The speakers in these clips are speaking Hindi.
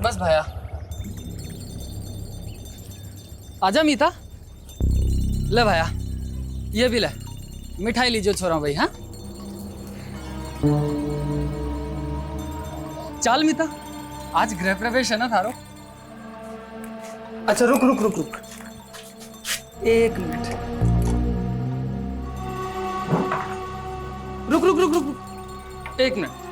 बस भैया। आजा मीता, ले भैया, ये भी ले, मिठाई लीजिए छोरा भाई। हाँ चल मीता, आज गृह प्रवेश है ना थारो। अच्छा रुक रुक रुक रुक, एक मिनट, रुक रुक रुक रुक, एक मिनट।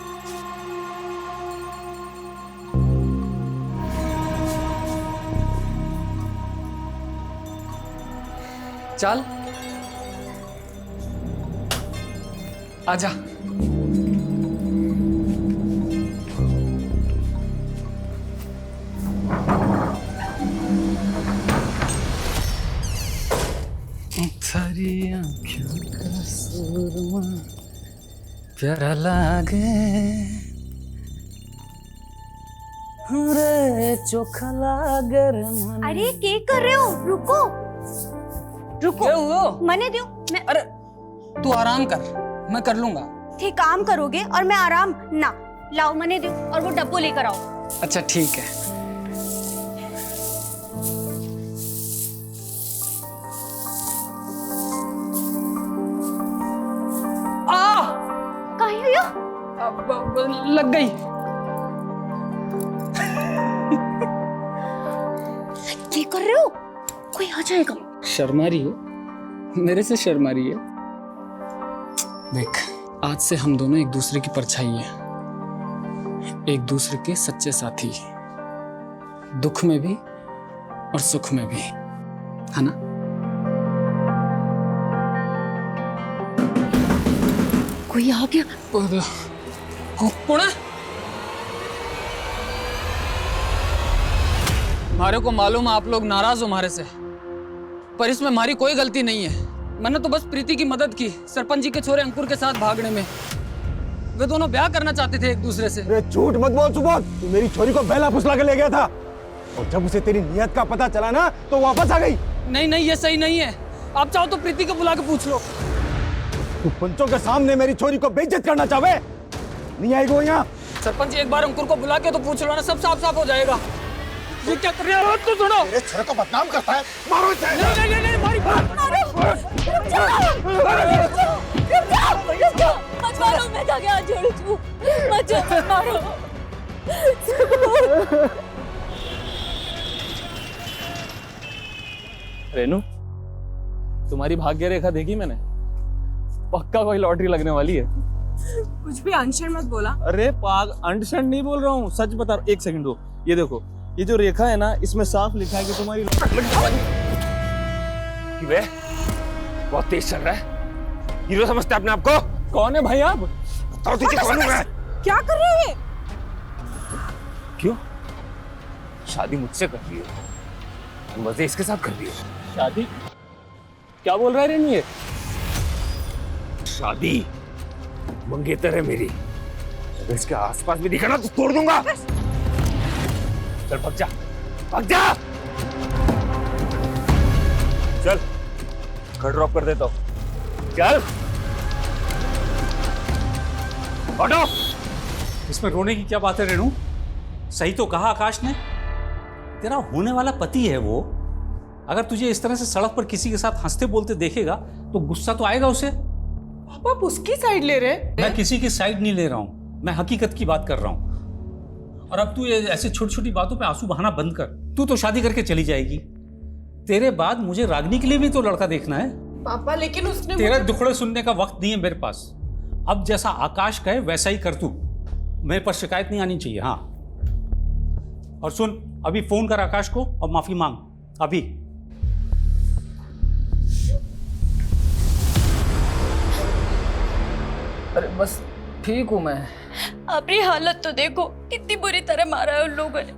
चल आजा। थारी आँखों का सुरमा प्यारा लागे, रे चोखा लागे रे मन। अरे क्या कर रहे हो? रुको रुको, क्या हुआ? मने दो मैं। अरे तू आराम कर, मैं कर लूंगा। थे काम करोगे और मैं आराम ना। लाओ मने दो और वो डब्बो लेकर आओ। अच्छा ठीक है। कहीं हुई हो? लग गई। क्या कर रहे हो? कोई आ जाएगा। शर्मा रही हो, मेरे से शर्मा रही है। देख, आज से हम दोनों एक दूसरे की परछाई हैं, एक दूसरे के सच्चे साथी, दुख में भी और सुख में भी, है ना? कोई आ गया। कौन है? हमारे को मालूम है आप लोग नाराज हो हमारे से, पर इसमें हमारी कोई गलती नहीं है। मैंने तो बस प्रीति की मदद की सरपंच जी के छोरे अंकुर के साथ भागने में। वे दोनों ब्याह करना चाहते थे एक दूसरे से। अरे झूठ मत बोल सुबोध, तू मेरी छोरी को बहला फुसला के ले गया था और जब उसे तेरी नियत का पता चला ना तो वापस आ गई। नहीं नहीं, ये सही नहीं है। आप चाहो तो प्रीति को बुला के पूछ लो। तू पंचों के सामने मेरी छोरी को बेइज्जत करना चाहे? नहीं आएगी वो यहाँ। सरपंच जी एक बार अंकुर को बुला के तो पूछ लो ना, सब साफ साफ हो जाएगा। ये क्या कर रहे हो? तो सुनो, मेरे छोरे को बदनाम करता है, मारो इसे। नहीं नहीं नहीं, हमारी बात रुक जाओ, मत मारो, मैं जाके हाथ जोड़ू छू, मत मारो। रेनू, तुम्हारी भाग्य रेखा देखी मैंने, पक्का कोई लॉटरी लगने वाली है। कुछ भी अनशन मत बोला। अरे पाग, अंडरस्टैंड नहीं बोल रहा हूँ, सच बता। एक सेकंड दो, ये देखो, ये जो रेखा है ना, इसमें साफ लिखा है कि तुम्हारी वे बहुत तेज चल रहा है। हीरो समझते अपने आप को? कौन है भाई आप? बताओ तुझे कौन हूं मैं? क्या कर रहे हैं? क्यों? शादी मुझसे कर रही हो, मजे इसके साथ कर रही हो। शादी? क्या बोल रहा है रेनू ये? शादी मंगेतर है मेरी, अगर इसके आसपास भी दिखा ना तो तोड़ दूंगा। चल भाग जा, भाग जा। चल घर ड्रॉप कर देता हूं, चल। ऑटो। इसमें रोने की क्या बात है रेनू? सही तो कहा आकाश ने, तेरा होने वाला पति है वो। अगर तुझे इस तरह से सड़क पर किसी के साथ हंसते बोलते देखेगा तो गुस्सा तो आएगा उसे। पापा आप उसकी साइड ले रहे हैं? मैं किसी की साइड नहीं ले रहा हूं, मैं हकीकत की बात कर रहा हूं। और अब तू ये ऐसे छोटी छोटी बातों पे आंसू बहाना बंद कर। तू तो शादी करके चली जाएगी, तेरे बाद मुझे रागनी के लिए भी तो लड़का देखना है। पापा लेकिन उसने तेरा दुखड़े सुनने का वक्त नहीं है मेरे पास। अब जैसा आकाश कहे वैसा ही कर तू, मेरे पर शिकायत नहीं आनी चाहिए। हाँ, और सुन, अभी फोन कर आकाश को और माफी मांग अभी। अरे बस ठीक हूँ मैं। अपनी हालत तो देखो, कितनी बुरी तरह मारा है उन लोगों ने।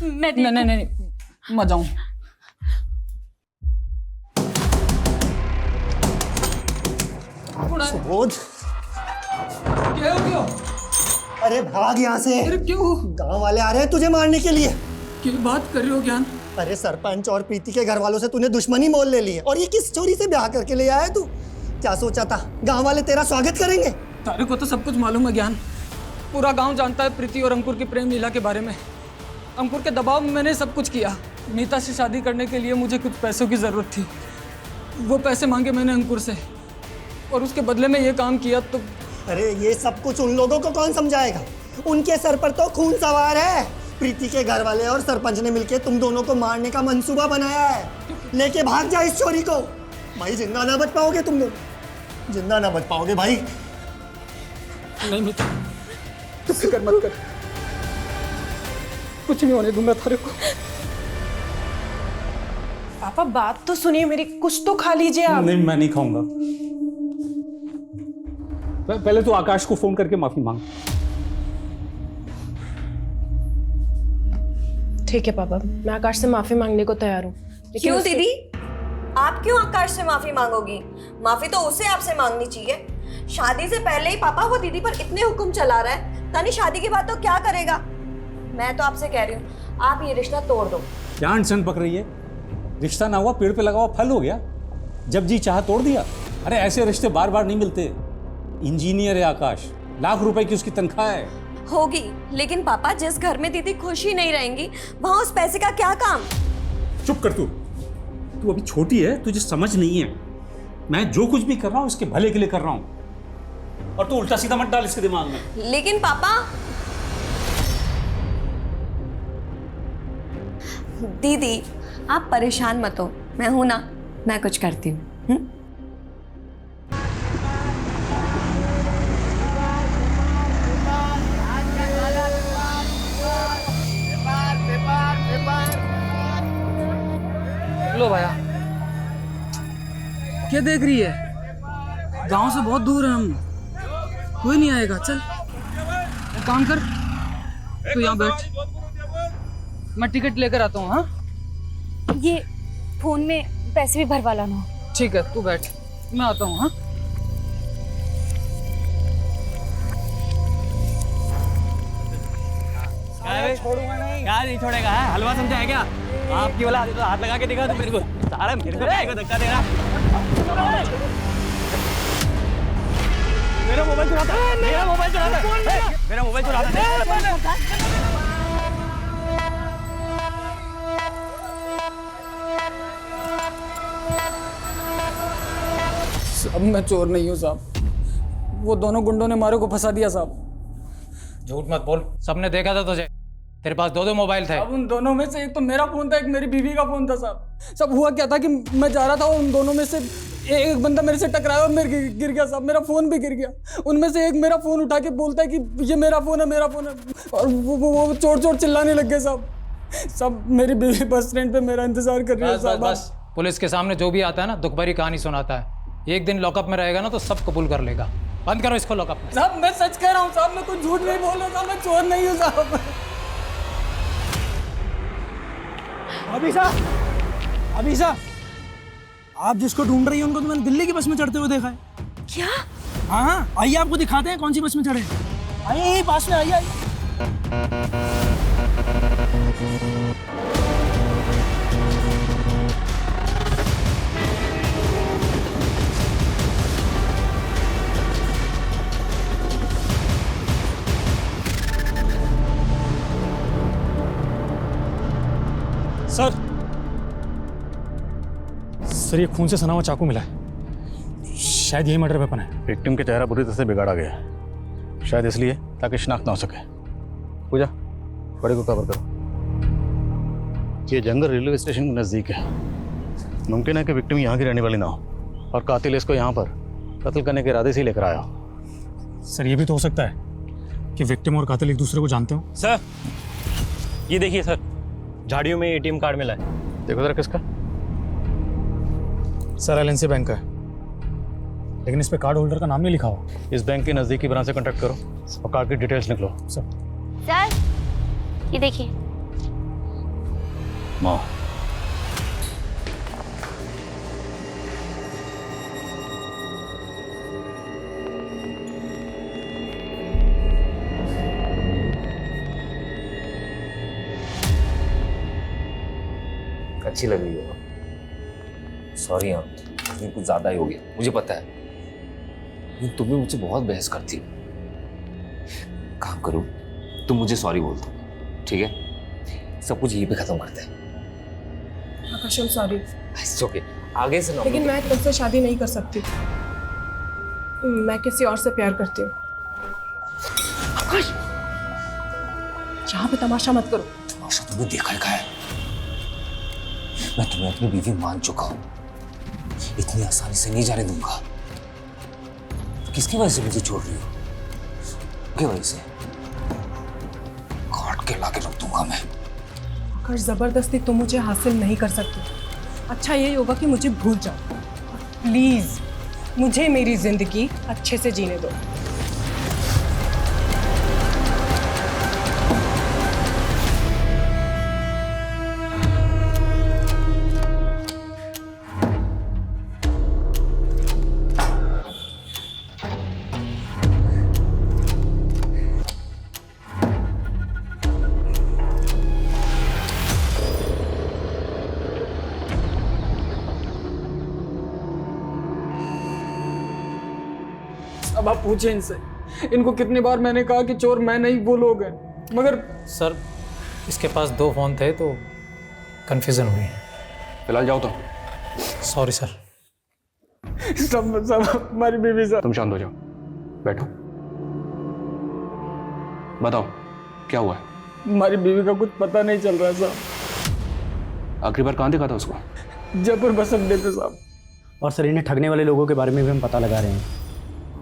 मैं नहीं नहीं नहीं, मैं जाऊं। सुबोध, क्या हो गया? अरे भाग यहाँ से। अरे क्यों? गांव वाले आ रहे हैं तुझे मारने के लिए। क्या बात कर रहे हो ज्ञान? अरे सरपंच और प्रीति के घर वालों से तूने दुश्मनी मोल ले ली है और ये किस चोरी से ब्याह करके ले आया तू? क्या सोचा था गांव वाले तेरा स्वागत करेंगे? तारे को तो सब कुछ मालूम है ज्ञान। पूरा गांव जानता है प्रीति और अंकुर की प्रेम लीला के बारे में। अंकुर के दबाव में मैंने सब कुछ किया। नीता से शादी करने के लिए मुझे कुछ पैसों की ज़रूरत थी। वो पैसे मांगे मैंने अंकुर से और उसके बदले में ये काम किया। तो अरे ये सब कुछ उन लोगों को कौन समझाएगा? उनके सर पर तो खून सवार है। प्रीति के घर वाले और सरपंच ने मिलकर तुम दोनों को मारने का मंसूबा बनाया है। लेके भाग जा इस चोरी को। भाई जिंदा ना बच पाओगे तुम लोग, जिंदा ना बच पाओगे भाई। नहीं मीता, तू फिक्र मत कर, कुछ नहीं होने दूंगा तारे को। पापा बात तो सुनिए मेरी, कुछ तो खा लीजिए आप। नहीं, मैं नहीं खाऊंगा। पहले तो आकाश को फोन करके माफी मांग। ठीक है पापा, मैं आकाश से माफी मांगने को तैयार हूँ। क्यों दीदी, आप क्यों आकाश से माफी मांगोगी? माफी तो उसे आपसे मांगनी चाहिए। शादी से पहले ही पापा वो दीदी पर इतने हुक्म चला रहा है, तानी शादी के बाद तो क्या करेगा? मैं तो आपसे कह रही हूँ, आप ये रिश्ता तोड़ दो। क्या अनशन पक रही है? रिश्ता ना हुआ पेड़ पे लगा हुआ फल हो गया। जब जी चाहा तोड़ दिया। अरे ऐसे रिश्ते बार बार नहीं मिलते। इंजीनियर है आकाश, लाख रुपए की उसकी तनख्वाह है। होगी, लेकिन पापा जिस घर में दीदी खुशी नहीं रहेंगी वहां उस पैसे का क्या काम? चुप कर तू अभी छोटी है, तुझे समझ नहीं है। मैं जो कुछ भी कर रहा हूँ इसके भले के लिए कर रहा हूँ, और तू उल्टा सीधा मत डाल इसके दिमाग में। लेकिन पापा, दीदी आप परेशान मत हो, मैं हूं ना, मैं कुछ करती हूँ। लो भैया, क्या देख रही है? गांव से बहुत दूर है हम, कोई नहीं आएगा। चल एक काम कर, तू यहाँ बैठ, मैं टिकट लेकर आता हूँ। हाँ ये फोन में पैसे भी भरवा लाना। ठीक है, तू बैठ, मैं आता हूँ। हाँ छोड़ूंगा नहीं। क्या नहीं छोड़ेगा है? हलवा समझा है क्या? आपकी वाला तो हाथ लगा के दिखा तो मेरे को सारा मेरे को धक्का दे रहा। मेरा मोबाइल चुराता है, मेरा मोबाइल चुराता है, मेरा मोबाइल चुराता है। साहब मैं चोर नहीं हूँ साहब, वो दोनों गुंडों ने मारे को फंसा दिया साहब। झूठ मत बोल, सबने देखा था तुझे, तेरे पास दो मोबाइल थे। अब उन दोनों में से एक तो मेरा फोन था, एक मेरी बीवी का फोन था साहब। सब हुआ क्या था कि मैं जा रहा था और उन दोनों में से एक बंदा मेरे से टकराया और मेरे गिर गया साहब, मेरा फोन भी गिर गया। उनमें से एक मेरा फोन उठा के बोलता है कि ये मेरा फोन है, मेरा फोन है, और वो चोर चिल्लाने लग गए साहब। सब मेरी बीवी बस स्टैंड पे मेरा इंतजार कर रही है साहब। बस पुलिस के सामने जो भी आता है ना दुख भरी कहानी सुनाता है। एक दिन लॉकअप में रहेगा ना तो सब कबूल कर लेगा। बंद करो इसको लॉकअप में। साहब मैं सच कह रहा हूँ साहब, मैं कुछ झूठ नहीं बोल रहा साहब, मैं चोर नहीं हूँ साहब। अभी आप जिसको ढूंढ रही हैं उनको तो मैंने दिल्ली की बस में चढ़ते हुए देखा है। क्या? हाँ आइए आपको दिखाते हैं कौन सी बस में चढ़े। आइए पास में आइए। सर ये खून से सना हुआ चाकू मिला है, शायद यही मर्डर वेपन है। विक्टिम का चेहरा बुरी तरह से बिगाड़ा गया है, शायद इसलिए ताकि शिनाख्त ना हो सके। पूजा बड़े को कवर करो। ये जंगल रेलवे स्टेशन के नज़दीक है, मुमकिन है कि विक्टिम यहाँ की रहने वाली ना हो और कातिल इसको यहाँ पर कत्ल करने के इरादे से ही लेकर आया हो। सर ये भी तो हो सकता है कि विक्टिम और कातिल एक दूसरे को जानते हो। सर ये देखिए सर, झाड़ियों में एटीएम कार्ड मिला है। देखो जरा किसका। सर एलएनसी बैंक का है, लेकिन इस पे कार्ड होल्डर का नाम नहीं लिखा हुआ। इस बैंक की नज़दीकी ब्रांच से कॉन्टैक्ट करो और कार्ड की डिटेल्स निकलो। सर ये देखिए। माँ अच्छी लग रही हो। सॉरी हाँ, कुछ ज़्यादा ही हो गया, मुझे पता है। लेकिन तुम भी मुझसे बहुत बहस करती हो। काम करो, तुम मुझे सॉरी बोल दो, ठीक है? सब कुछ यहीं पे खत्म करते हैं। आकाश I'm sorry। It's okay, आगे से ना। लेकिन मैं तुमसे शादी नहीं कर सकती। मैं किसी और से प्यार करती हूँ। आकाश, यहाँ पे तमाशा मत करो। तमाशा तुमने देखा ही है। मैं तुम्हें अपनी बीवी मान चुका हूँ, इतनी आसानी से नहीं जाने दूंगा। किसकी वजह से मुझे छोड़ रही हो? की वजह से काट के लाके रख दूंगा मैं। आकाश, जबरदस्ती तुम मुझे हासिल नहीं कर सकते। अच्छा यही होगा कि मुझे भूल जाओ। प्लीज मुझे मेरी जिंदगी अच्छे से जीने दो। अब आप पूछे इनसे, इनको कितनी बार मैंने कहा कि चोर मैं नहीं वो लोग हैं, मगर सर इसके पास 2 फ़ोन थे तो कन्फ्यूज़न हुई। फिलहाल जाओ तो। Sorry sir. सब हमारी बीवी साहब। तुम शांत हो जाओ, बैठो, बताओ क्या हुआ है? हमारी बीवी का कुछ पता नहीं चल रहा है साहब। आखिरी बार कहाँ देखा था उसको? जयपुर बस अड्डे पे साहब। और सर इन्हें ठगने वाले लोगों के बारे में भी हम पता लगा रहे हैं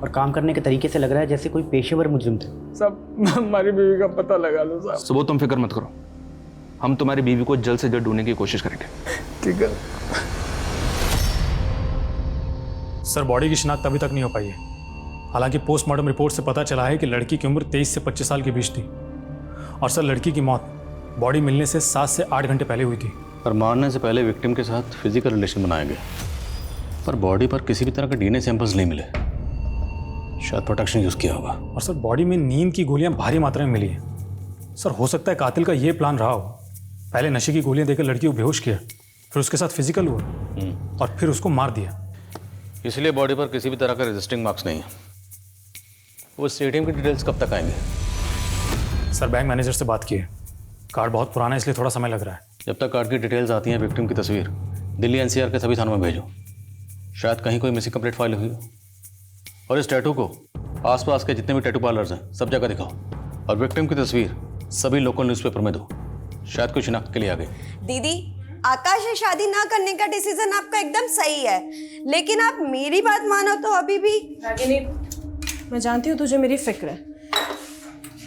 और काम करने के तरीके से लग रहा है जैसे कोई पेशेवर मुजरिम थे। सब हमारी बीवी का पता लगा लो साहब। सुबह तुम फिक्र मत करो, हम तुम्हारी बीवी को जल्द से जल्द ढूंढने की कोशिश करेंगे। ठीक है सर। बॉडी की शिनाख्त अभी तक नहीं हो पाई है। हालांकि पोस्टमार्टम रिपोर्ट से पता चला है कि लड़की की उम्र 23 से 25 साल के बीच थी। और सर लड़की की मौत बॉडी मिलने से 7 से 8 घंटे पहले हुई थी। और मारने से पहले विक्टिम के साथ फिजिकल रिलेशन बनाया गया, पर बॉडी पर किसी भी तरह का डीएनए सैंपल्स नहीं मिले। शायद प्रोटेक्शन यूज़ किया होगा। और सर बॉडी में नींद की गोलियां भारी मात्रा में मिली हैं। सर हो सकता है कातिल का ये प्लान रहा हो, पहले नशे की गोलियां देकर लड़की को बेहोश किया, फिर उसके साथ फिजिकल हुआ और फिर उसको मार दिया। इसलिए बॉडी पर किसी भी तरह का रजिस्टिंग मार्क्स नहीं है। वो एटीएम की डिटेल्स कब तक आएंगे? सर बैंक मैनेजर से बात की है, कार्ड बहुत पुराना है इसलिए थोड़ा समय लग रहा है। जब तक कार्ड की डिटेल्स आती हैं, विक्टिम की तस्वीर दिल्ली एनसीआर के सभी थानों में भेजो। शायद कहीं कोई मिसिंग कंप्लेंट फाइल हुई हो। और इस टैटू को आसपास के जितने भी टैटू पार्लर्स हैं सब जगह दिखाओ। और विक्टिम की तस्वीर सभी लोकल न्यूज़पेपर में दो, शायद कोई शिनाख्त के लिए आ गई। दीदी, आकाश से शादी ना करने का डिसीजन आपका एकदम सही है, लेकिन आप मेरी बात मानो तो अभी भी। रागिनी, मैं जानती हूँ तुझे मेरी फिक्र है,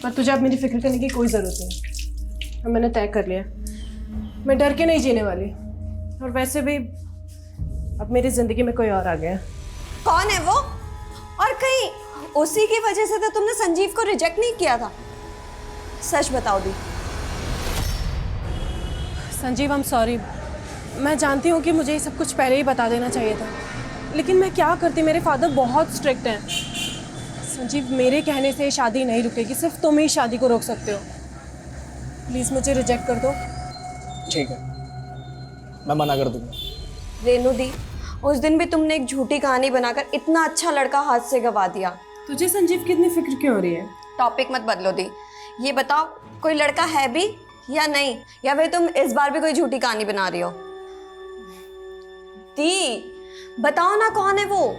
पर तुझे अब मेरी फिक्र करने की कोई ज़रूरत नहीं। अब मैंने तय कर लिया, मैं डर के नहीं जीने वाली। और वैसे भी अब मेरी ज़िंदगी में कोई और आ गया। कौन है वो? और कहीं उसी की वजह से तो तुमने संजीव को रिजेक्ट नहीं किया था। सच बताओ दी। Sanjeev I am sorry. मैं जानती हूँ कि मुझे ये सब कुछ पहले ही बता देना चाहिए था, लेकिन मैं क्या करती, मेरे फादर बहुत स्ट्रिक्ट हैं। संजीव, मेरे कहने से शादी नहीं रुकेगी, सिर्फ तुम ही शादी को रोक सकते हो। प्लीज़ मुझे रिजेक्ट कर दो। ठीक है, मैं मना कर दूंगा। रेनू दी, उस दिन भी तुमने एक झूठी कहानी बनाकर इतना अच्छा लड़का हाथ से गवा दिया। तुझे संजीव की इतनी फिक्र क्यों हो रही है? टॉपिक मत बदलो दी। ये बताओ कोई लड़का है भी या नहीं, या फिर तुम इस बार भी कोई झूठी कहानी बना रही हो? दी बताओ ना, कौन है वो?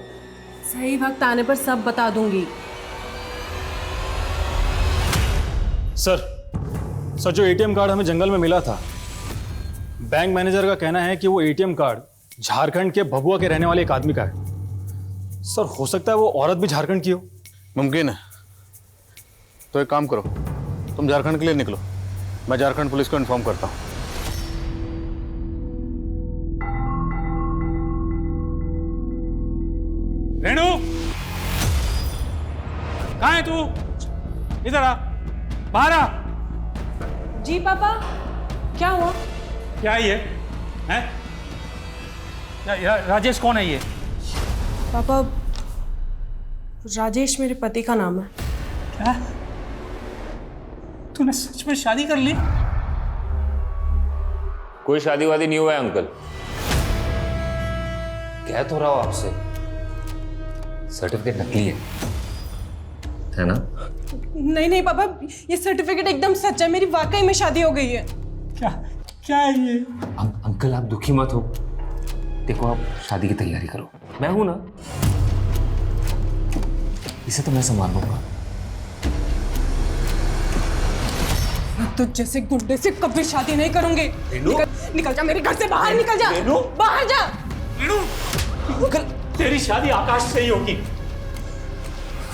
सही वक्त आने पर सब बता दूंगी। सर जो एटीएम कार्ड हमें जंगल में मिला था, बैंक मैनेजर का कहना है कि वो एटीएम कार्ड झारखंड के भभुआ के रहने वाले एक आदमी का है। सर हो सकता है वो औरत भी झारखंड की हो। मुमकिन है। तो एक काम करो, तुम झारखंड के लिए निकलो, मैं झारखंड पुलिस को इन्फॉर्म करता हूँ। रेणु, कहाँ है तू? इधर आ, बाहर आ। जी पापा, क्या हुआ? क्या ये है? राजेश कौन है ये? पापा, राजेश मेरे पति का नाम है। क्या? तूने सच में शादी कर ली? कोई शादी वादी नहीं हुआ है अंकल, कह तो रहा हूं आपसे। सर्टिफिकेट नकली है ना? नहीं नहीं पापा, ये सर्टिफिकेट एकदम सच है, मेरी वाकई में शादी हो गई है। क्या क्या है ये? अंकल आप दुखी मत हो, देखो आप शादी की तैयारी करो, मैं हूं ना, इसे तो मैं संभाल लूंगा। तो जैसे गुंडे से कभी शादी नहीं करूंगी। निकल जा मेरे घर से बाहर, निकल जा बाहर जा। अंकल तेरी शादी आकाश से ही होगी।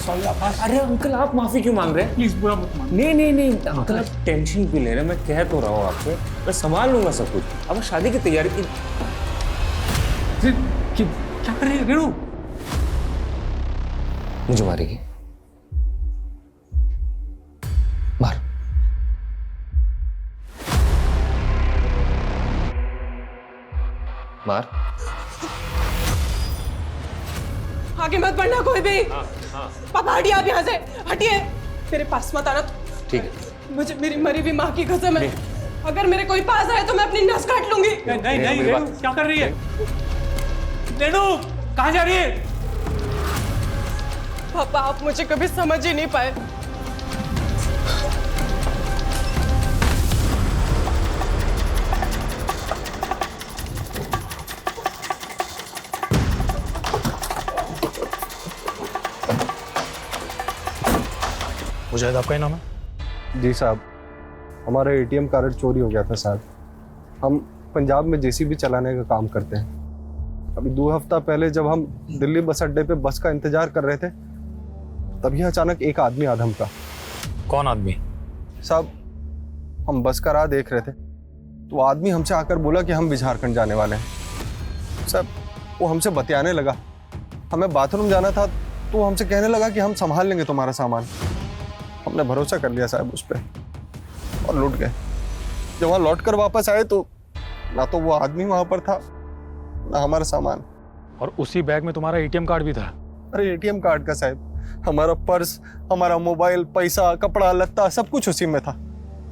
सॉरी आकाश। अरे अंकल आप माफी क्यों मांग रहे हैं? प्लीज बुरा मत मान। नहीं नहीं नहीं अंकल आप टेंशन क्यों ले रहे हैं, मैं कह तो रहा हूँ आपसे, मैं संभाल लूंगा सब कुछ। अब शादी की तैयारी की क्या कर रही है रेणु? मुझे मारेगी, मार। मार। आगे मत बढ़ना कोई भी। पापा हटिए आप यहाँ से, हटिए, मेरे पास मत आना। ठीक है। मुझे मेरी मरी हुई माँ की कसम है, अगर मेरे कोई पास आए तो मैं अपनी नस काट लूंगी। नहीं नहीं रेणु क्या कर रही है? रेणु कहाँ जा रही है? पापा आप मुझे कभी समझ ही नहीं पाए। मुजाहिद आपका ही नाम है? जी साहब, हमारा एटीएम कार्ड चोरी हो गया था साहब। हम पंजाब में जेसीबी चलाने का काम करते हैं। अभी 2 हफ्ता पहले जब हम दिल्ली बस अड्डे पे बस का इंतजार कर रहे थे, तभी अचानक एक आदमी आ धमका। कौन आदमी? साहब हम बस का राह देख रहे थे, तो आदमी हमसे आकर बोला कि हम भी झारखंड जाने वाले हैं। साहब वो हमसे बतियाने लगा, हमें बाथरूम जाना था तो वो हमसे कहने लगा कि हम संभाल लेंगे तुम्हारा सामान। हमने भरोसा कर लिया साहब उस पर और लौट गए। जब वहाँ लौट कर वापस आए तो ना तो वो आदमी वहाँ पर था ना हमारा सामान। और उसी बैग में तुम्हारा एटीएम कार्ड भी था? अरे एटीएम कार्ड का साहब, हमारा पर्स, हमारा मोबाइल, पैसा, कपड़ा लत्ता सब कुछ उसी में था।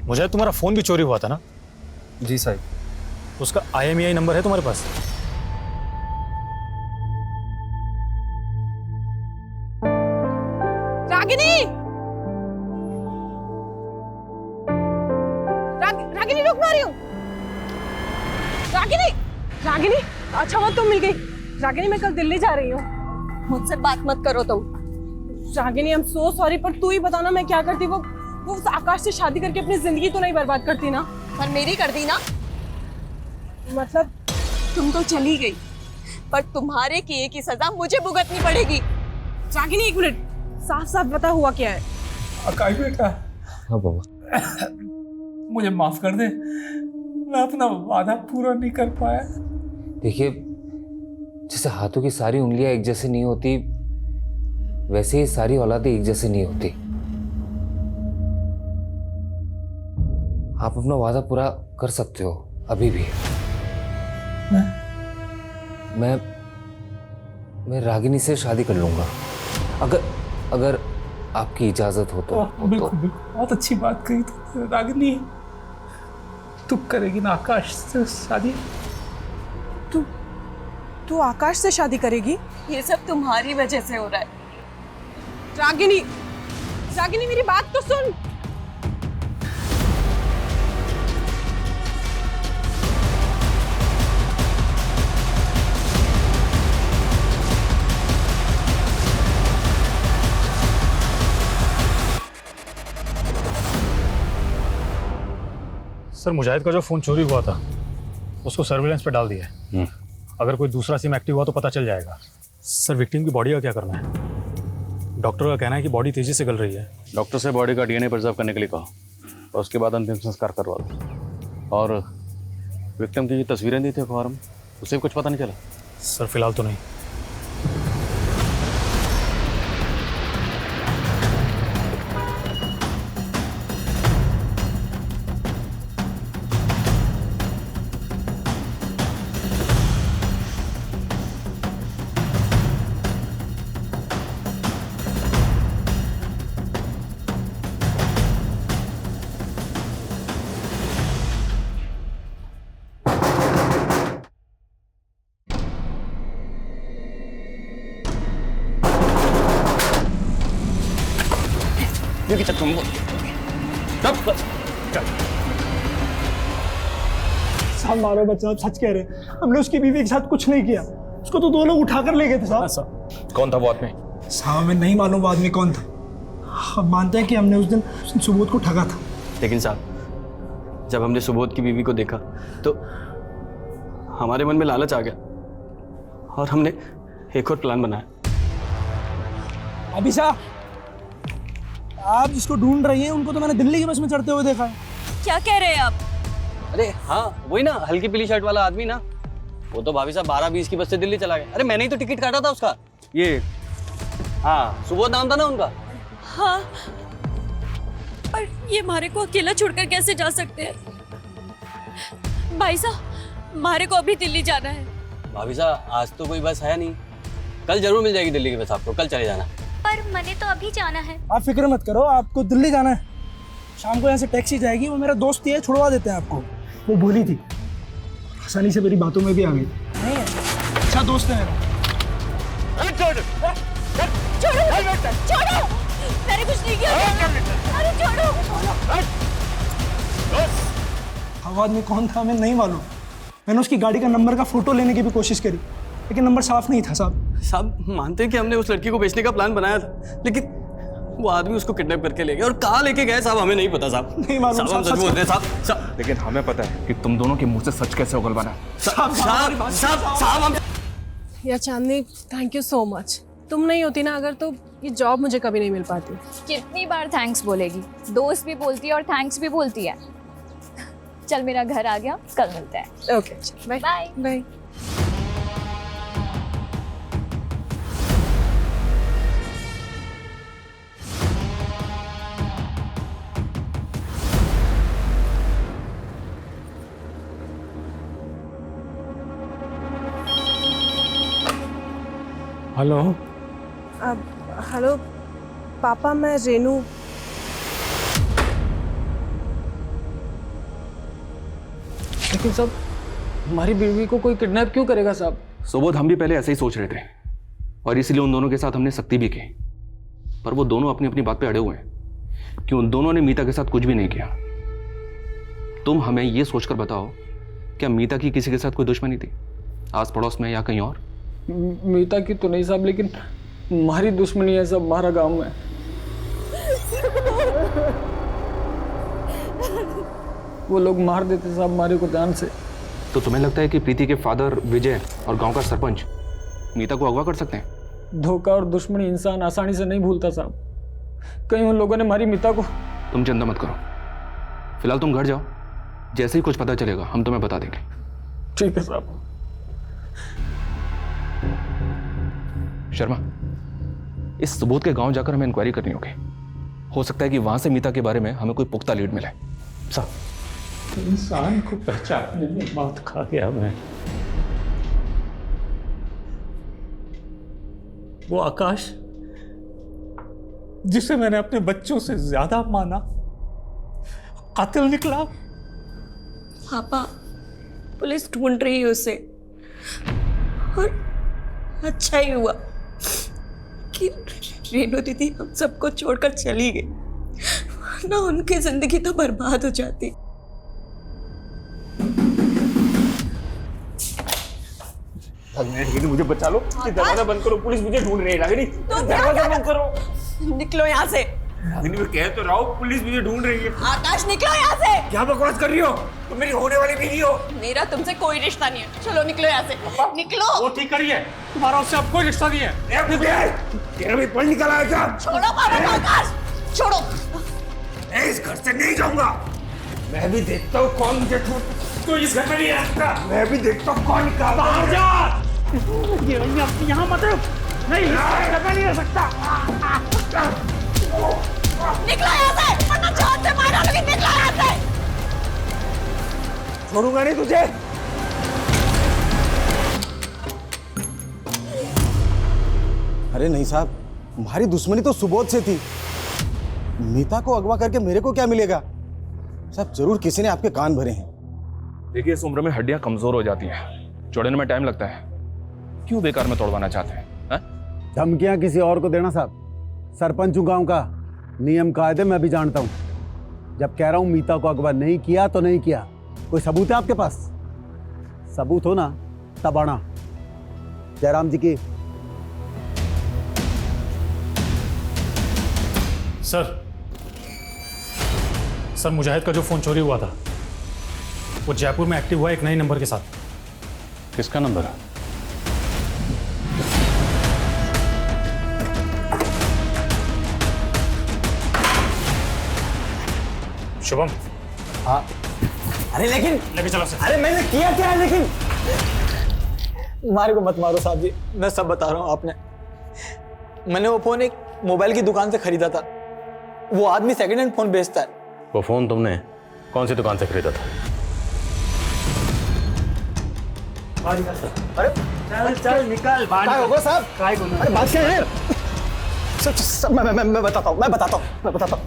मुझे तुम्हारा फोन भी चोरी हुआ था ना? जी साहब। उसका IMEI नंबर है तुम्हारे पास? रागिनी, रागिनी रुक, ना रही हूँ। रागिनी, रागिनी, अच्छा हुआ तुम मिल गई। रागिनी मैं कल दिल्ली जा रही हूँ। मुझसे बात मत करो तुम। Ragini I am so sorry, पर तू ही बताना मैं क्या करती। वो उस आकाश से शादी करके अपनी जिंदगी तो नहीं बर्बाद करती ना? पर मेरी कर दी ना। मतलब तुम तो चली गई, पर तुम्हारे किए की सजा मुझे भुगतनी पड़ेगी। रागिनी एक मिनट, साफ साफ बता हुआ क्या है? आकाश बेटा। हाँ बाबा। मुझे माफ कर दे, मैं अपना वादा पूरा नहीं कर पाया। देखिए जैसे हाथों की सारी उंगलियां एक जैसे नहीं होती, वैसे ही सारी औलादें एक जैसे नहीं होती। आप अपना वादा पूरा कर सकते हो अभी भी। मैं रागिनी से शादी कर लूंगा, अगर आपकी इजाजत हो तो। बिल्कुल बिल्कुल, बहुत अच्छी बात कही तो। रागिनी तू करेगी ना आकाश से शादी? तू आकाश से शादी करेगी? ये सब तुम्हारी वजह से हो रहा है। रागिनी, रागिनी मेरी बात तो सुन। सर मुजाहिद का जो फोन चोरी हुआ था उसको सर्विलेंस पे डाल दिया है। अगर कोई दूसरा सिम एक्टिव हुआ तो पता चल जाएगा। सर विक्टिम की बॉडी का क्या करना है? डॉक्टर का कहना है कि बॉडी तेजी से गल रही है। डॉक्टर से बॉडी का DNA प्रिजर्व करने के लिए कहा और उसके बाद अंतिम संस्कार करवा दो। और विक्टिम की जो तस्वीरें दी थी अखबार में, उससे भी कुछ पता नहीं चला? सर फिलहाल तो नहीं। क्योंकि तुम साहब मारो बच्चा, आप सच कह रहे हैं। हमने उसकी बीवी के साथ कुछ नहीं किया, उसको तो 2 लोग उठाकर ले गए थे साहब। कौन था वो आदमी? साहब हमें नहीं मालूम वो आदमी कौन था। हम मानते हैं कि हमने उस दिन सुबोध को ठगा था। लेकिन साहब जब हमने सुबोध की बीवी को देखा तो हमारे मन में लालच आ गया और हमने एक और प्लान बनाया। अभी साहब आप जिसको ढूंढ रही हैं उनको तो मैंने दिल्ली की बस में चढ़ते हुए देखा है। क्या कह रहे हैं आप? अरे हाँ, वही ना हल्की पीली शर्ट वाला आदमी ना, वो तो भाभी साहब 12:20 की बस से दिल्ली चला गया। अरे मैंने ही तो टिकट काटा था उसका। ये हाँ, सुबोध नाम था ना उनका। हाँ, पर ये मारे को अकेला छोड़कर कैसे जा सकते हैं? भाई साहब, मारे को अभी दिल्ली जाना है। भाभी साहब आज तो कोई बस है नहीं, कल जरूर मिल जाएगी दिल्ली की बस आपको, कल चले जाना। पर मैंने तो अभी जाना है। आप फिक्र मत करो, आपको दिल्ली जाना है। शाम को यहाँ से टैक्सी जाएगी, वो मेरा दोस्त ही है, छुड़वा देते हैं आपको। वो बोली थी, आसानी से मेरी बातों में भी आ गई। नहीं है, अच्छा दोस्त है मेरा। छोड़ो, छोड़ो, मैंने कुछ नहीं किया। अरे छोड़ो। आवाज में कौन था हमें नहीं मालूम। मैंने उसकी गाड़ी का नंबर का फोटो लेने की भी कोशिश करी, लेकिन नंबर साफ नहीं था साहब। साहब मानते हैं कि हमने उस लड़की को बेचने का प्लान बनाया था, लेकिन वो आदमी उसको किडनैप करके ले गए। और कहाँ लेके गए साहब हमें नहीं पता साहब। नहीं मालूम साहब, हम सच बोल रहे हैं साहब। लेकिन हमें पता है कि तुम दोनों के मुंह से सच कैसे उगलवाना है। साहब हम या चांदनी, थैंक यू सो मच। तुम नहीं होती ना अगर, तो ये जॉब मुझे कभी नहीं मिल पाती। कितनी बार थैंक्स बोलेगी? दोस्त भी बोलती है और थैंक्स भी बोलती है। चल मेरा घर आ गया, कल मिलते हैं। Okay, bye bye bye. Hello. Hello पापा, मैं रेनू। लेकिन साहब हमारी बीवी को कोई किडनैप क्यों करेगा साहब? सुबोध हम भी पहले ऐसे ही सोच रहे थे और इसीलिए उन दोनों के साथ हमने सख्ती भी की, पर वो दोनों अपनी अपनी बात पे अड़े हुए हैं कि उन दोनों ने मीता के साथ कुछ भी नहीं किया। तुम हमें ये सोचकर बताओ, क्या मीता की किसी के साथ कोई दुश्मनी थी, आस पड़ोस में या कहीं और? मीता की तो नहीं साहब, लेकिन हमारी दुश्मनी है सब हमारा गांव में। वो लोग मार देते साहब हमारे को जान से। तो तुम्हें लगता है कि प्रीति के फादर विजय और गांव का सरपंच मीता को अगवा कर सकते हैं? धोखा और दुश्मनी इंसान आसानी से नहीं भूलता साहब। कहीं उन लोगों ने हमारी मीता को। तुम चिंता मत करो, फिलहाल तुम घर जाओ, जैसे ही कुछ पता चलेगा हम तुम्हें बता देंगे। ठीक है साहब। शर्मा, इस सुबोध के गांव जाकर हमें इंक्वायरी करनी होगी। हो सकता है कि वहां से मीता के बारे में हमें कोई पुख्ता लीड मिले। साहब इंसान को पहचानने में मात खा गया मैं। वो आकाश जिसे मैंने अपने बच्चों से ज्यादा माना, कातिल निकला। पापा, पुलिस ढूंढ रही है उसे, और अच्छा ही हुआ कि रेनू दीदी हम सबको छोड़कर चली गई, वरना उनकी जिंदगी तो बर्बाद हो जाती। मुझे बचा लो, दरवाजा बंद करो, पुलिस मुझे ढूंढ रही है। रागिनी दरवाजा बंद करो। निकलो यहाँ से। रागिनी मैं कह तो रहा हूँ, पुलिस मुझे ढूंढ रही है। आकाश निकलो यहाँ से। क्या बकवास कर रही हो? तुम मेरी होने वाली बीवी हो। मेरा तुमसे कोई रिश्ता नहीं है, चलो निकलो यहाँ से। निकलो। वो ठीक करिए, तुम्हारा उससे अब कोई रिश्ता नहीं है। तेरा भी पढ़ निकला है क्या? छोड़ो पापा को, आकाश छोड़ो। मैं इस घर से नहीं जाऊंगा। मैं भी देखता हूँ कौन मुझे तो इस घर में नहीं रखता। मैं भी देखता हूँ कौन निकाल। बाहर जा। यहाँ मत रुक। नहीं, इस घर में नहीं रह सकता। निकलो यहाँ से, वरना जान से मार डालूंगी। निकलो यहाँ से। छोड़ूंगा नहीं तुझे। अरे नहीं साहब, हमारी दुश्मनी तो सुबोध से थी। मीता को अगवा करके मेरे को क्या मिलेगा? साहब जरूर किसी ने आपके कान भरे हैं। देखिए, इस उम्र में हड्डियां कमजोर हो जाती हैं, जोड़ने में टाइम लगता है। क्यों बेकार में तोड़वाना चाहते हैं? धमकियां किसी और को देना साहब, सरपंच हूं गांव का, नियम कायदे मैं भी जानता हूँ। जब कह रहा हूँ मीता को अगवा नहीं किया तो नहीं किया। कोई सबूत है आपके पास? सबूत हो ना तब आना। जयराम जी की। सर मुजाहिद का जो फोन चोरी हुआ था वो जयपुर में एक्टिव हुआ एक नए नंबर के साथ। किसका नंबर है? शुभम। हाँ। अरे लेकिन लेके चलो सर। अरे मैंने किया क्या है? लेकिन मारे को मत मारो साहब जी, मैं सब बता रहा हूँ। आपने मैंने वो फोन एक मोबाइल की दुकान से खरीदा था। वो आदमी सेकंड हैंड फोन बेचता है। वो फोन तुमने कौन सी दुकान से खरीदा था? अरे चल निकल बाहर। होगा साहब? अरे बात क्या है? सब मैं बताता हूँ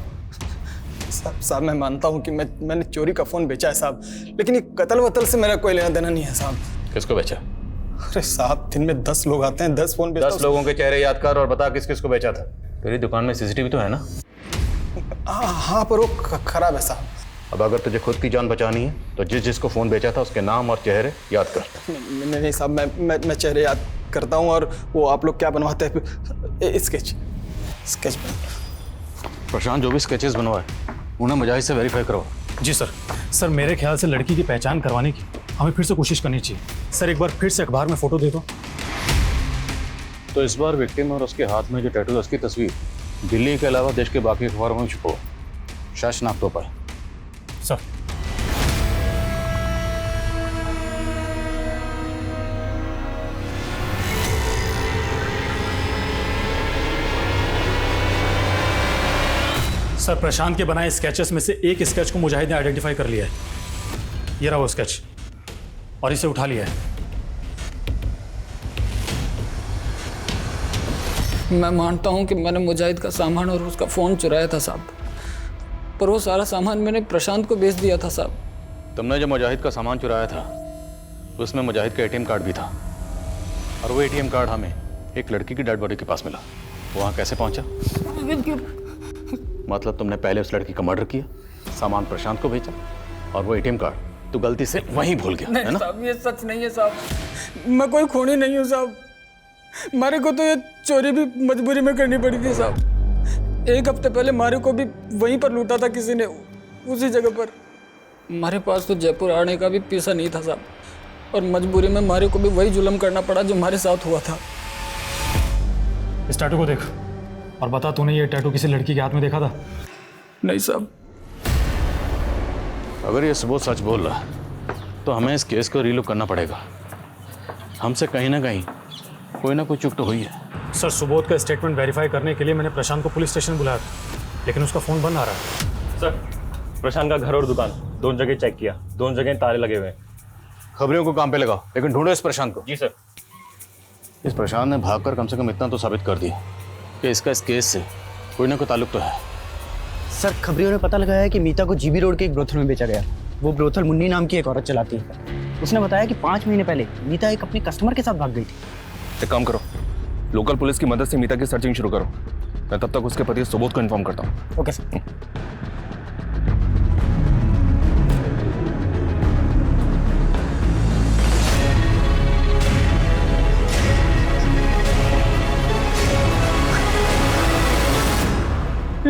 साहब मैं मानता हूँ कि मैंने चोरी का फोन बेचा है साहब, लेकिन ये कत्ल वतल से मेरा कोई लेना देना नहीं है साहब। किसको बेचा? अरे साहब दिन में 10 लोग आते हैं, 10 फोन बेचता हूँ। 10 लोगों के चेहरे याद कर और बता किस किस को बेचा था। तेरी दुकान में सीसीटीवी तो है ना? हाँ पर वो खराब है साहब। अब अगर तुझे खुद की जान बचानी है तो जिसको फोन बेचा था उसके नाम और चेहरे याद कर। नहीं साहब, मैं चेहरे याद करता हूँ। और वो आप लोग क्या बनवाते हैं? स्केच प्रशांत, जो भी स्केचेस बनवाए उन्हें मुजाहिद से वेरीफाई करवा। जी सर मेरे ख्याल से लड़की की पहचान करवाने की हमें फिर से कोशिश करनी चाहिए। सर एक बार फिर से अखबार में फोटो दे दो। तो इस बार विक्टिम और उसके हाथ में जो टैटू है उसकी तस्वीर दिल्ली के अलावा देश के बाकी अखबारों में छुपो, शायद शनाख्त हो पाए। सर सर प्रशांत के बनाए स्केचेस में से एक स्केच को मुजाहिद ने आइडेंटिफाई कर लिया है। ये रहा वो स्केच और इसे उठा लिया है। मैं मानता हूं कि मैंने मुजाहिद का सामान और उसका फ़ोन चुराया था साहब, पर वो सारा सामान मैंने प्रशांत को बेच दिया था साहब। तुमने जो मुजाहिद का सामान चुराया था उसमें मुजाहिद का एटीएम कार्ड भी था, और वो एटीएम कार्ड हमें एक लड़की की डेड बॉडी के पास मिला। वहाँ कैसे पहुँचा? मतलब तुमने पहले उस लड़की का मर्डर किया, सामान प्रशांत को बेचा, और वो एटीएम कार्ड तू गलती से वहीं भूल गया, है ना? साहब ये सच नहीं है साहब, मैं कोई खूनी नहीं हूँ साहब। मारे को तो ये चोरी भी मजबूरी में करनी पड़ी थी साहब। एक हफ्ते पहले मारे को भी वहीं पर लूटा था किसी ने, उसी जगह पर। हमारे पास तो जयपुर आने का भी पैसा नहीं था साहब, और मजबूरी में मारे को भी वही जुल्म करना पड़ा जो हमारे साथ हुआ था। इस टैटू को देख और बता, तूने ये टैटू किसी लड़की के हाथ में देखा था? नहीं साहब। अगर ये सबूत सच बोल रहा तो हमें इस केस को रीलुक करना पड़ेगा। हमसे कहीं ना कहीं कोई ना कोई चूक तो हुई है। सर सुबोध का स्टेटमेंट वेरीफाई करने के लिए मैंने प्रशांत को पुलिस स्टेशन बुलाया था, लेकिन उसका फ़ोन बंद आ रहा है। सर प्रशांत का घर और दुकान दोनों जगह चेक किया, दोनों जगह ताले लगे हुए हैं। खबरियों को काम पे लगाओ, लेकिन ढूंढो इस प्रशांत को। जी सर। इस प्रशांत ने भागकर कम से कम इतना तो साबित कर दिया कि इसका इस केस से कोई ना कोई ताल्लुक तो है। सर खबरियों ने पता लगाया है कि मीता को जीबी रोड के एक ब्रोथल में बेचा गया। वो ब्रोथल मुन्नी नाम की एक औरत चलाती है। उसने बताया कि 5 महीने पहले मीता एक अपने कस्टमर के साथ भाग गई थी। एक काम करो, लोकल पुलिस की मदद से मीता की सर्चिंग शुरू करो। मैं तब तक उसके पति सुबोध को इन्फॉर्म करता हूँ। Okay sir.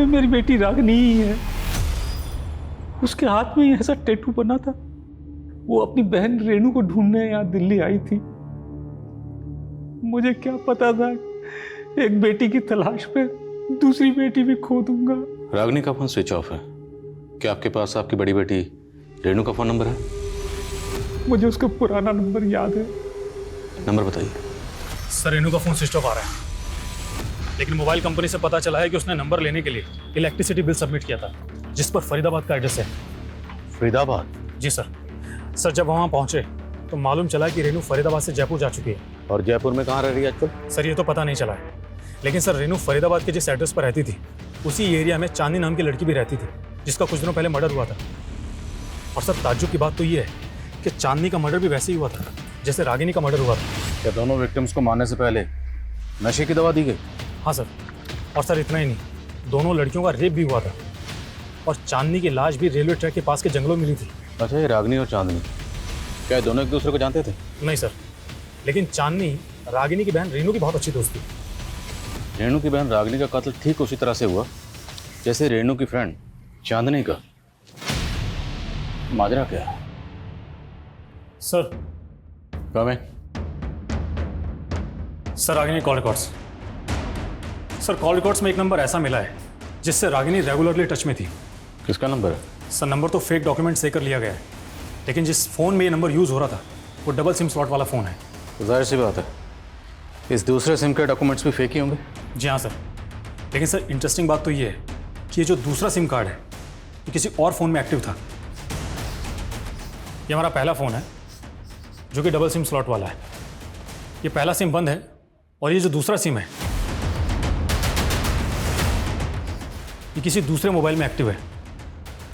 मेरी बेटी रागनी ही है, उसके हाथ में ही ऐसा टैटू बना था। वो अपनी बहन रेणु को ढूंढने यहाँ दिल्ली आई थी। मुझे क्या पता था एक बेटी की तलाश में दूसरी बेटी भी खो दूंगा। रागनी का फोन स्विच ऑफ है। क्या आपके पास आपकी बड़ी बेटी रेणु का फोन नंबर है? मुझे उसका पुराना नंबर याद है। नंबर बताइए। सर रेणु का फोन स्विच ऑफ आ रहा है, लेकिन मोबाइल कंपनी से पता चला है कि उसने नंबर लेने के लिए इलेक्ट्रिसिटी बिल सबमिट किया था, जिस पर फरीदाबाद का एड्रेस है। फरीदाबाद? जी सर। जब वहाँ पहुँचे तो मालूम चला कि रेणु फरीदाबाद से जयपुर जा चुकी है। और जयपुर में कहाँ रह रही है आजकल? सर ये तो पता नहीं चला है, लेकिन सर रेणु फरीदाबाद के जिस एड्रेस पर रहती थी उसी एरिया में चांदनी नाम की लड़की भी रहती थी, जिसका कुछ दिनों पहले मर्डर हुआ था। और सर ताज्जुब की बात तो ये है कि चांदनी का मर्डर भी वैसे ही हुआ था जैसे रागिनी का मर्डर हुआ था। क्या दोनों विक्टिम्स को मारने से पहले नशे की दवा दी गई? हाँ सर। और सर इतना ही नहीं, दोनों लड़कियों का रेप भी हुआ था और चांदनी की लाश भी रेलवे ट्रैक के पास के जंगलों में मिली थी। अच्छा, ये रागिनी और चांदनी क्या ये दोनों एक दूसरे को जानते थे? नहीं सर, लेकिन चांदनी रागिनी की बहन रेनू की बहुत अच्छी दोस्त थी। रेणु की बहन रागिनी का कत्ल ठीक उसी तरह से हुआ जैसे रेणु की फ्रेंड चांदनी का। माजरा क्या है? सर कमें sir, Ragini call records. Sir, call records में एक नंबर ऐसा मिला है जिससे रागिनी रेगुलरली टच में थी। किसका नंबर है? सर, नंबर तो फेक डॉक्यूमेंट से कर लिया गया है, लेकिन जिस फ़ोन में ये नंबर यूज़ हो रहा था वो डबल सिम स्लॉट वाला फ़ोन है। तो जाहिर सी बात है इस दूसरे सिम के डॉक्यूमेंट्स भी फेक ही होंगे। जी हाँ सर, लेकिन सर इंटरेस्टिंग बात तो ये है कि ये जो दूसरा सिम कार्ड है ये किसी और फ़ोन में एक्टिव था। ये हमारा पहला फ़ोन है जो कि डबल सिम स्लॉट वाला है। ये पहला सिम बंद है और ये जो दूसरा सिम है ये किसी दूसरे मोबाइल में एक्टिव है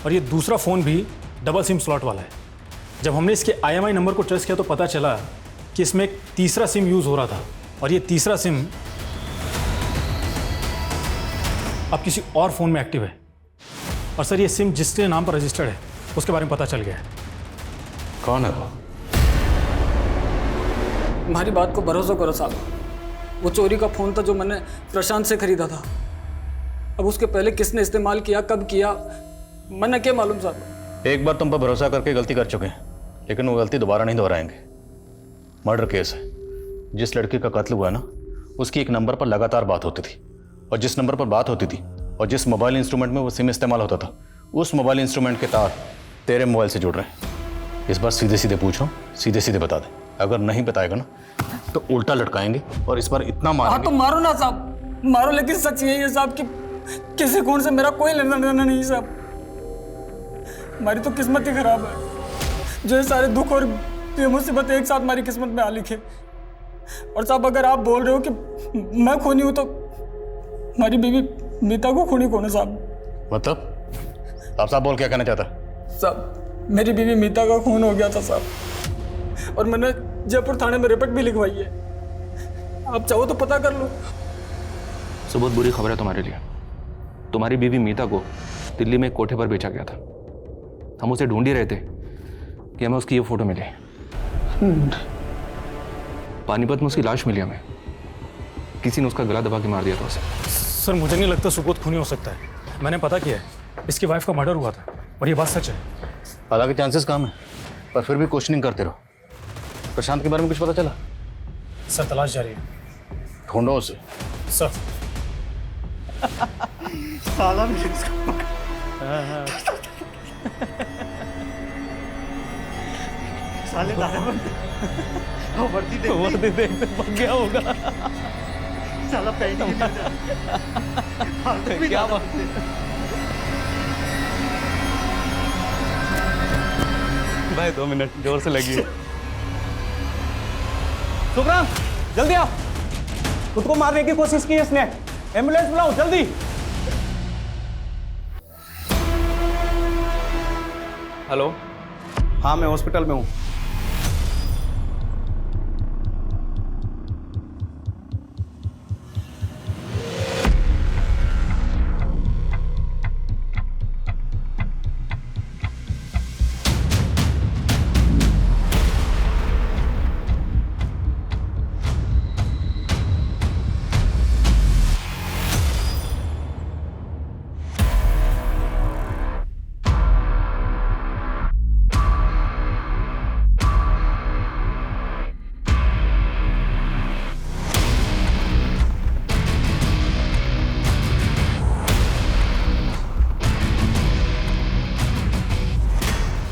और ये दूसरा फ़ोन भी डबल सिम स्लॉट वाला है। जब हमने इसके IMI नंबर को ट्रेस किया तो पता चला कि इसमें एक तीसरा सिम यूज़ हो रहा था और ये तीसरा सिम अब किसी और फ़ोन में एक्टिव है। और सर, ये सिम जिसके नाम पर रजिस्टर्ड है उसके बारे में पता चल गया है। कौन है वो? हमारी बात को भरोसा करो साहब, वो चोरी का फ़ोन था जो मैंने प्रशांत से खरीदा था। अब उसके पहले किसने इस्तेमाल किया, कब किया, मैंने क्या मालूम साहब। एक बार तुम पर भरोसा करके गलती कर चुके हैं, लेकिन वो गलती दोबारा नहीं दोहराएंगे। मर्डर केस है। जिस लड़की का कत्ल हुआ ना, उसकी एक नंबर पर लगातार बात होती थी और जिस नंबर पर बात होती थी और जिस मोबाइल इंस्ट्रूमेंट में वो सिम इस्तेमाल होता था उस मोबाइल इंस्ट्रूमेंट के तार तेरे मोबाइल से जुड़ रहे हैं। इस बार सीधे सीधे पूछो, सीधे सीधे बता दे। अगर नहीं बताएगा ना तो उल्टा लटकाएंगे और इस बार इतना मारेंगे। हाँ तो मारो ना साहब, मारो, लेकिन सच यही है साहब कि किसी खून से मेरा कोई लेना देना नहीं साहब। हमारी तो किस्मत ही खराब है जो ये सारे दुख और ये मुसीबत एक साथ हमारी किस्मत में आ लिखे। और साहब, अगर आप बोल रहे हो कि मैं खूनी हूं तो हमारी बीवी मीता को खूनी कौन है साहब? मतलब आप साहब बोल क्या कहना चाहता? साहब, मेरी बीवी मीता का खून हो गया था साहब, और मैंने जयपुर थाने में रिपोर्ट भी लिखवाई है। आप चाहो तो पता कर लो। सो बहुत बुरी खबर है तुम्हारे लिए। तुम्हारी बीवी मीता को दिल्ली में एक कोठे पर बेचा गया था। हम उसे ढूंढ ही रहे थे कि हमें उसकी ये फोटो मिली। पानीपत में उसकी लाश मिली हमें। किसी ने उसका गला दबा के मार दिया था उसे। सर, मुझे नहीं लगता सुबोध खूनी हो सकता है। मैंने पता किया है, इसकी वाइफ का मर्डर हुआ था और ये बात सच है। हालांकि चांसेस कम है, पर फिर भी क्वेश्चनिंग करते रहो। प्रशांत के बारे में कुछ पता चला? सर, तलाश जारी है। ढूंढो उसे। सर। साला भी इसको साले वर्दी देख पक गया होगा। साला पैंट क्या बात है। भाई 2 मिनट जोर से लगी। सुखराम, जल्दी आओ। खुद को मारने की कोशिश की इसने। एम्बुलेंस बुलाओ जल्दी। हेलो। हाँ, मैं हॉस्पिटल में हूँ।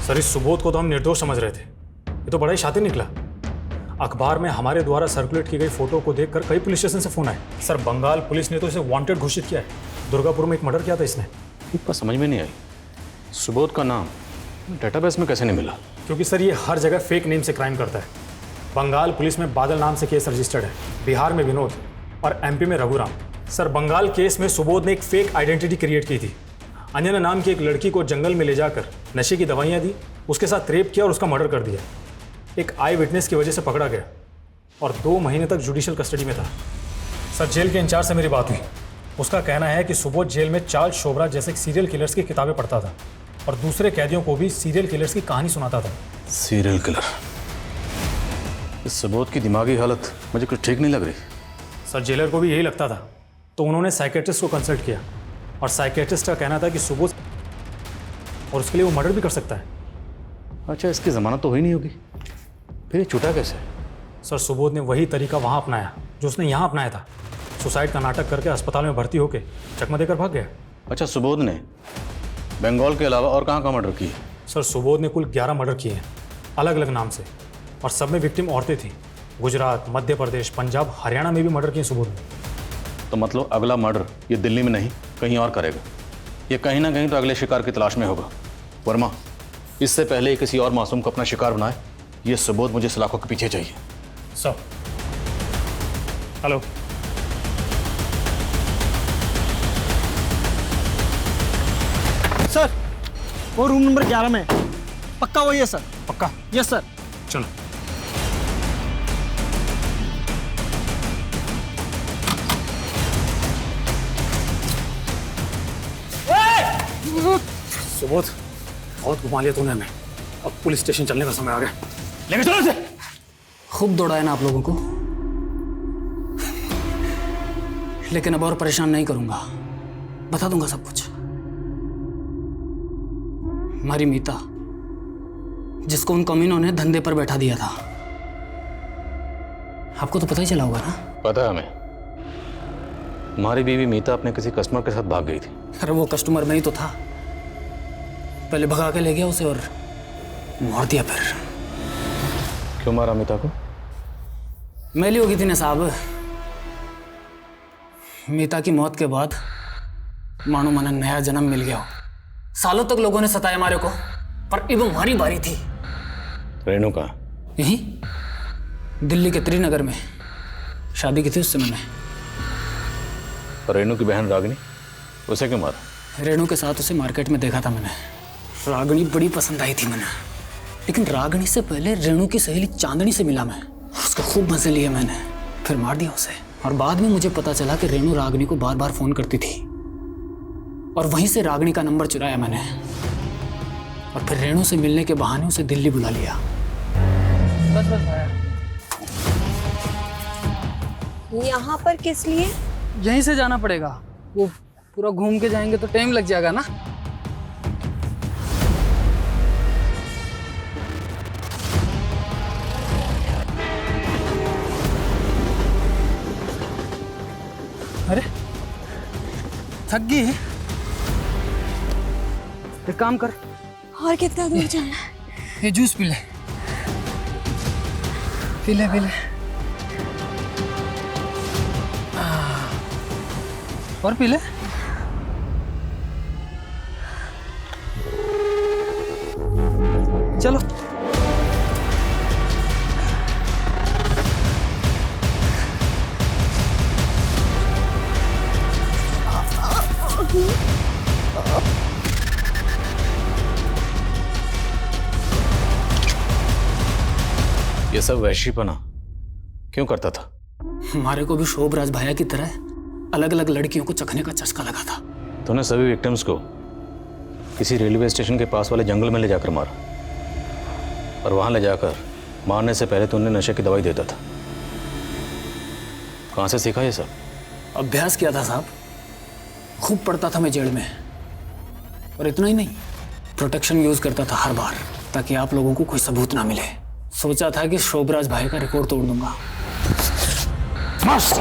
सर, इस सुबोध को तो हम निर्दोष समझ रहे थे। ये तो बड़ा ही शातिर निकला। अखबार में हमारे द्वारा सर्कुलेट की गई फोटो को देखकर कई पुलिस स्टेशन से फोन आए। सर, बंगाल पुलिस ने तो इसे वांटेड घोषित किया है। दुर्गापुर में एक मर्डर किया था इसने। पर समझ में नहीं आई, सुबोध का नाम डेटाबेस में कैसे नहीं मिला? क्योंकि सर, ये हर जगह फेक नेम से क्राइम करता है। बंगाल पुलिस में बादल नाम से केस रजिस्टर्ड है, बिहार में विनोद और MP में रघुराम। सर, बंगाल केस में सुबोध ने एक फेक आइडेंटिटी क्रिएट की थी। अंजना नाम की एक लड़की को जंगल में ले जाकर नशे की दवाइयाँ दी, उसके साथ रेप किया और उसका मर्डर कर दिया। एक आई विटनेस की वजह से पकड़ा गया और 2 महीने तक जुडिशियल कस्टडी में था। सर, जेल के इंचार्ज से मेरी बात हुई। उसका कहना है कि सुबोध जेल में चार्ल्स शोबरा जैसे सीरियल किलर्स की किताबें पढ़ता था और दूसरे कैदियों को भी सीरियल किलर्स की कहानी सुनाता था। Serial killer? इस सुबोध की दिमागी हालत मुझे कुछ ठीक नहीं लग रही। सर जेलर को भी यही लगता था, तो उन्होंने साइकेट्रिस्ट को कंसल्ट किया और साइकेट्रिस्ट का कहना था कि सुबोध और उसके लिए वो मर्डर भी कर सकता है। अच्छा, इसकी जमानत तो हुई नहीं होगी, फिर ये छूटा कैसे? सर सुबोध ने वही तरीका वहाँ अपनाया जो उसने यहाँ अपनाया था। सुसाइड का नाटक करके अस्पताल में भर्ती होकर चकमा देकर भाग गया। अच्छा, सुबोध ने बंगाल के अलावा और कहाँ मर्डर किए? सर सुबोध ने कुल 11 मर्डर किए हैं अलग अलग नाम से, और सब में विक्टिम औरतें थीं। गुजरात, मध्य प्रदेश, पंजाब, हरियाणा में भी मर्डर किए सुबोध ने। तो मतलब अगला मर्डर ये दिल्ली में नहीं कहीं और करेगा। ये कहीं ना कहीं तो अगले शिकार की तलाश में होगा। वर्मा, इससे पहले ही किसी और मासूम को अपना शिकार बनाए, ये सुबोध मुझे सलाखों के पीछे चाहिए। सर हेलो, सर वो रूम नंबर 11 में पक्का वही है सर? पक्का? Yes sir. चलो। सुबोध, बहुत घुमा लिया तूने हमें, अब पुलिस स्टेशन चलने का समय आ गया। लेके चलो इसे। खूब दौड़ाया ना आप लोगों को, लेकिन अब और परेशान नहीं करूंगा, बता दूंगा सब कुछ। हमारी मीता, जिसको उन कमीनों ने धंधे पर बैठा दिया था, आपको तो पता ही चला होगा ना? पता है हमें। हमारी बीवी मीता अपने किसी कस्टमर के साथ भाग गई थी। अरे वो कस्टमर नहीं तो था, पहले भगा के ले गया उसे और मार दिया। फिर क्यों मारा मीता को? मैली हो गई थी ना साहब। मीता की मौत के बाद मानो मन नया जन्म मिल गया हो। सालों तक लोगों ने सताया हमारे को, पर अब हमारी बारी थी। रेणु का यही दिल्ली के त्रिनगर में शादी की थी उससे मैंने। रेणु की बहन रागिनी, उसे क्यों मारा? रेणु के साथ उसे मार्केट में देखा था मैंने। रागिनी बड़ी पसंद आई थी मैंने, लेकिन रागिनी से पहले रेणु की सहेली चांदनी से मिला मैं। उसके खूब मजे लिए मैंने, फिर मार दिया उसे। और बाद में मुझे पता चला कि रेणु रागिनी को बार बार फोन करती थी, और वहीं से रागिनी का नंबर चुराया मैंने, और फिर रेणु से मिलने के बहाने उसे दिल्ली बुला लिया। बस बस भाया। यहाँ पर किस लिए? यहीं से जाना पड़ेगा, वो पूरा घूम के जाएंगे तो टाइम लग जाएगा ना। अरे थक गई है, एक काम कर। और कितना दूर जाना है? ये जूस पी ले, पी ले पी ले। और पी ले। चलो ये सब वैश्यपना क्यों करता था? हमारे को भी शोभराज भैया की तरह अलग अलग लड़कियों को चखने का चस्का लगा था। तूने सभी विक्टिम्स को किसी रेलवे स्टेशन के पास वाले जंगल में ले जाकर मारा, और वहां ले जाकर मारने से पहले तूने नशे की दवाई देता था। कहां से सीखा ये सब? अभ्यास किया था साहब, खूब पढ़ता था मैं जेल में। और इतना ही नहीं, प्रोटेक्शन यूज करता था हर बार, ताकि आप लोगों को कोई सबूत ना मिले। सोचा था कि शोभराज भाई का रिकॉर्ड तोड़ दूंगा। मस्त।